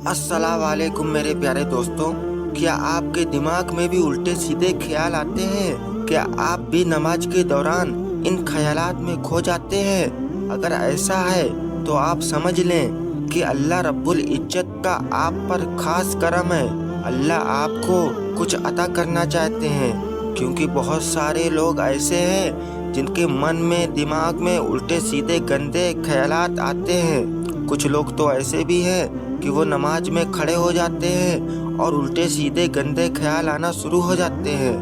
अस्सलाम वालेकुम मेरे प्यारे दोस्तों। क्या आपके दिमाग में भी उल्टे सीधे ख्याल आते हैं? क्या आप भी नमाज के दौरान इन ख्यालात में खो जाते हैं? अगर ऐसा है तो आप समझ लें कि अल्लाह रब्बुल इज्जत का आप पर खास करम है। अल्लाह आपको कुछ अता करना चाहते हैं, क्योंकि बहुत सारे लोग ऐसे हैं जिनके मन में दिमाग में उल्टे सीधे गंदे ख्यालात आते हैं। कुछ लोग तो ऐसे भी हैं कि वो नमाज में खड़े हो जाते हैं और उल्टे सीधे गंदे ख्याल आना शुरू हो जाते हैं।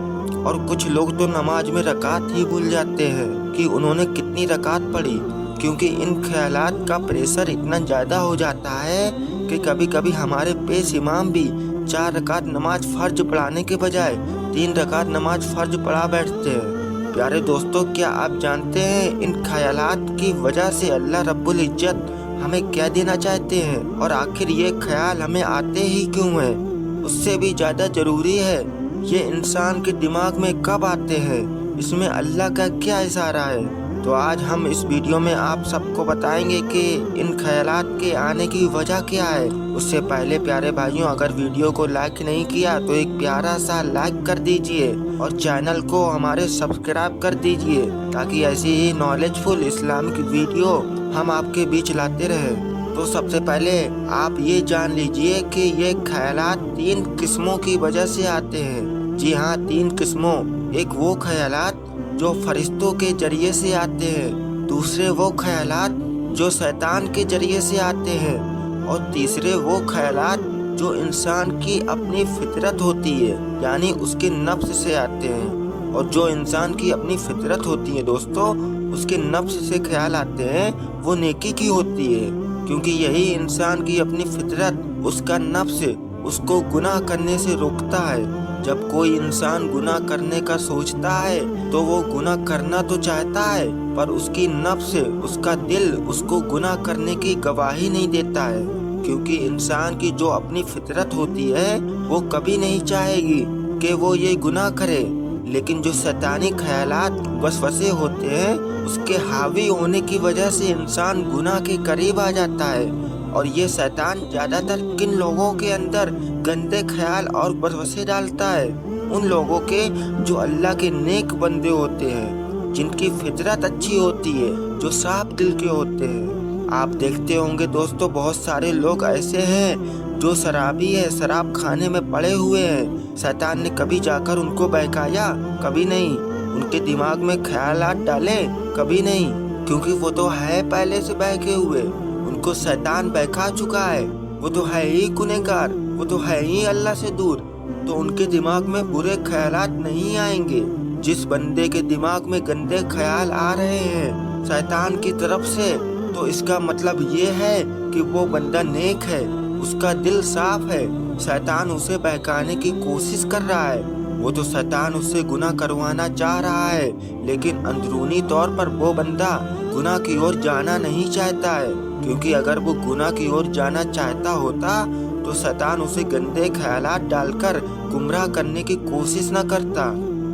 और कुछ लोग तो नमाज में रकात ही भूल जाते हैं कि उन्होंने कितनी रकात पढ़ी, क्योंकि इन ख्यालात का प्रेशर इतना ज़्यादा हो जाता है कि कभी कभी हमारे पेश इमाम भी 4 रकात नमाज फ़र्ज पढ़ाने के बजाय 3 रकात नमाज फ़र्ज पढ़ा बैठते हैं। प्यारे दोस्तों, क्या आप जानते हैं इन ख्यालात की वजह से अल्लाह रब्बुल इज्जत हमें क्या देना चाहते हैं, और आखिर ये ख्याल हमें आते ही क्यों हैं? उससे भी ज़्यादा ज़रूरी है ये इंसान के दिमाग में कब आते हैं, इसमें अल्लाह का क्या इशारा है। तो आज हम इस वीडियो में आप सबको बताएंगे कि इन ख्यालात के आने की वजह क्या है। उससे पहले प्यारे भाइयों, अगर वीडियो को लाइक नहीं किया तो एक प्यारा सा लाइक कर दीजिए और चैनल को हमारे सब्सक्राइब कर दीजिए, ताकि ऐसी ही नॉलेजफुल इस्लामिक वीडियो हम आपके बीच लाते रहें। तो सबसे पहले आप ये जान लीजिए कि ये ख्यालात 3 किस्मों की वजह से आते हैं। जी हाँ, 3 किस्मों। एक वो ख्यालात जो फरिश्तों के जरिए से आते हैं, दूसरे वो ख्यालात जो शैतान के जरिए से आते हैं, और तीसरे वो ख्यालात जो इंसान की अपनी फितरत होती है, यानी उसके नफ्स से आते हैं। और जो इंसान की अपनी फितरत होती है दोस्तों, उसके नफ्स से ख्याल आते हैं, वो नेकी की होती है, क्योंकि यही इंसान की अपनी फितरत, उसका नफ्स उसको गुनाह करने से रोकता है। जब कोई इंसान गुनाह करने का सोचता है तो वो गुनाह करना तो चाहता है, पर उसकी नफ्स, उसका दिल उसको गुनाह करने की गवाही नहीं देता है, क्योंकि इंसान की जो अपनी फितरत होती है वो कभी नहीं चाहेगी कि वो ये गुनाह करे। लेकिन जो शैतानी ख्यालात वसवसे होते हैं, उसके हावी होने की वजह से इंसान गुनाह के करीब आ जाता है। और ये शैतान ज़्यादातर किन लोगों के अंदर गंदे ख्याल और वसवसे डालता है? उन लोगों के जो अल्लाह के नेक बंदे होते हैं, जिनकी फितरत अच्छी होती है, जो साफ दिल के होते हैं। आप देखते होंगे दोस्तों, बहुत सारे लोग ऐसे हैं जो शराबी है, शराब खाने में पड़े हुए हैं। शैतान ने कभी जाकर उनको बहकाया? कभी नहीं। उनके दिमाग में ख्यालात डाले? कभी नहीं, क्योंकि वो तो है पहले से बहके हुए। उनको शैतान बहका चुका है। वो तो है ही गुनहगार, वो तो है ही अल्लाह से दूर। तो उनके दिमाग में बुरे ख्यालात नहीं आएंगे। जिस बंदे के दिमाग में गंदे ख्याल आ रहे हैं शैतान की तरफ से, तो इसका मतलब ये है कि वो बंदा नेक है, उसका दिल साफ है। शैतान उसे बहकाने की कोशिश कर रहा है। वो तो शैतान उससे गुनाह करवाना चाह रहा है, लेकिन अंदरूनी तौर पर वो बंदा गुनाह की ओर जाना नहीं चाहता है, क्योंकि अगर वो गुनाह की ओर जाना चाहता होता तो शैतान उसे गंदे ख्यालात डालकर गुमराह करने की कोशिश न करता।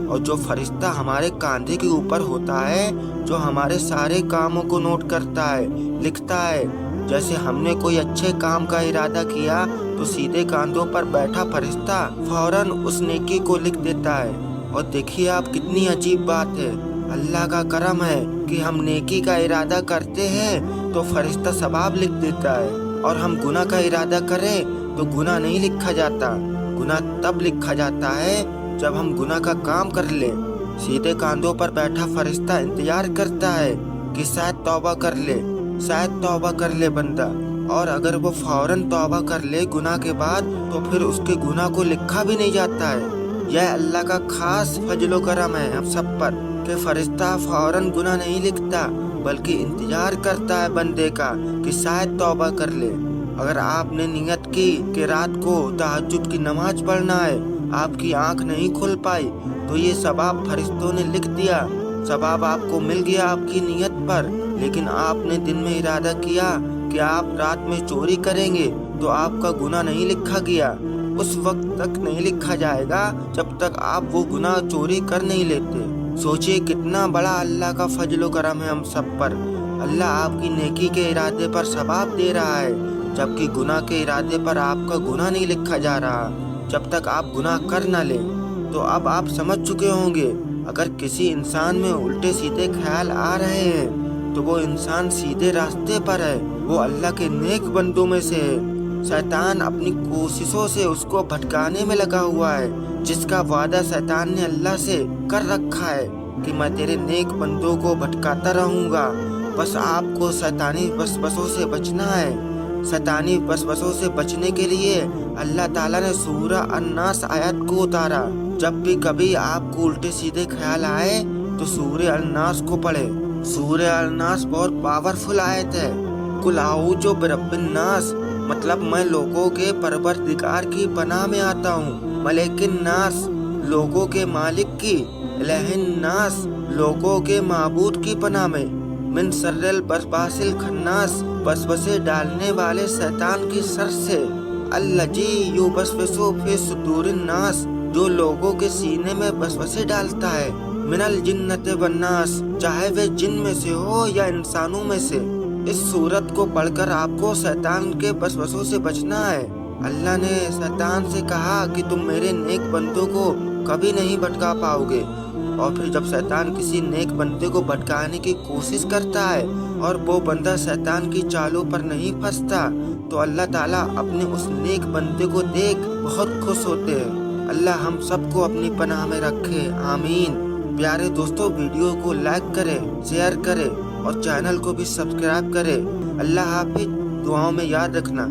और जो फरिश्ता हमारे कांधे के ऊपर होता है, जो हमारे सारे कामों को नोट करता है, लिखता है, जैसे हमने कोई अच्छे काम का इरादा किया तो सीधे कांधों पर बैठा फरिश्ता फौरन उस नेकी को लिख देता है। और देखिए आप, कितनी अजीब बात है, अल्लाह का करम है कि हम नेकी का इरादा करते हैं तो फरिश्ता सवाब लिख देता है, और हम गुनाह का इरादा करें तो गुनाह नहीं लिखा जाता। गुनाह तब लिखा जाता है जब हम गुनाह का काम कर लें। सीधे कांधों पर बैठा फरिश्ता इंतजार करता है कि शायद तौबा कर ले, शायद तौबा कर ले बंदा। और अगर वो फौरन तौबा कर ले गुनाह के बाद, तो फिर उसके गुनाह को लिखा भी नहीं जाता है। यह अल्लाह का खास फजलो करम है हम सब पर कि फरिश्ता फौरन गुनाह नहीं लिखता, बल्कि इंतजार करता है बंदे का कि शायद तौबा कर ले। अगर आपने नियत की कि रात को तहज्जुद की नमाज पढ़ना है, आपकी आंख नहीं खुल पाई, तो ये सवाब फरिश्तों ने लिख दिया, सवाब आपको मिल गया आपकी नियत पर। लेकिन आपने दिन में इरादा किया कि आप रात में चोरी करेंगे, तो आपका गुनाह नहीं लिखा गया। उस वक्त तक नहीं लिखा जाएगा जब तक आप वो गुनाह चोरी कर नहीं लेते। सोचिए कितना बड़ा अल्लाह का फजलो करम है हम सब पर। अल्लाह आपकी नेकी के इरादे पर सवाब दे रहा है, जबकि गुनाह के इरादे पर आपका गुनाह नहीं लिखा जा रहा जब तक आप गुनाह कर ना ले। तो अब आप समझ चुके होंगे, अगर किसी इंसान में उल्टे सीधे ख्याल आ रहे हैं तो वो इंसान सीधे रास्ते पर है, वो अल्लाह के नेक बंदों में से है। शैतान अपनी कोशिशों से उसको भटकाने में लगा हुआ है, जिसका वादा शैतान ने अल्लाह से कर रखा है कि मैं तेरे नेक बंदों को भटकाता रहूंगा। बस आपको शैतानी वसवसों से बचना है। शैतानी वसवसों से बचने के लिए अल्लाह ताला ने सूरह अन्नास आयत को उतारा। जब भी कभी आपको उल्टे सीधे ख्याल आए तो सूरह अन्नास को पढ़े। सूरह अन्नास बहुत पावरफुल आयत है। कुल आऊज़ु बिरब्बिन नास मतलब मैं लोगों के परवरदिगार की पनाह में आता हूँ। मलिकिन नास लोगों के मालिक की, इलाहिन नास लोगों के माबूद की पनाह में, मिन शर्रिल वसवासिल खन्नास वसवसे डालने वाले शैतान की शर से, अल्लजी युवस्विसु फी सुदूरिन नास जो लोगों के सीने में वसवसे डालता है, मिनल जिन्नति वन्नास चाहे वे जिन में से हो या इंसानों में से। इस सूरत को पढ़कर आपको शैतान के वसवसों से बचना है। अल्लाह ने शैतान से कहा कि तुम मेरे नेक बंदों को कभी नहीं भटका पाओगे। और फिर जब शैतान किसी नेक बंदे को भटकाने की कोशिश करता है और वो बंदा शैतान की चालों पर नहीं फंसता तो अल्लाह ताला अपने उस नेक बंदे को देख बहुत खुश होते हैं। अल्लाह हम सबको अपनी पनाह में रखे, आमीन। प्यारे दोस्तों, वीडियो को लाइक करें, शेयर करें और चैनल को भी सब्सक्राइब करें। अल्लाह हाफिज। दुआओं में याद रखना।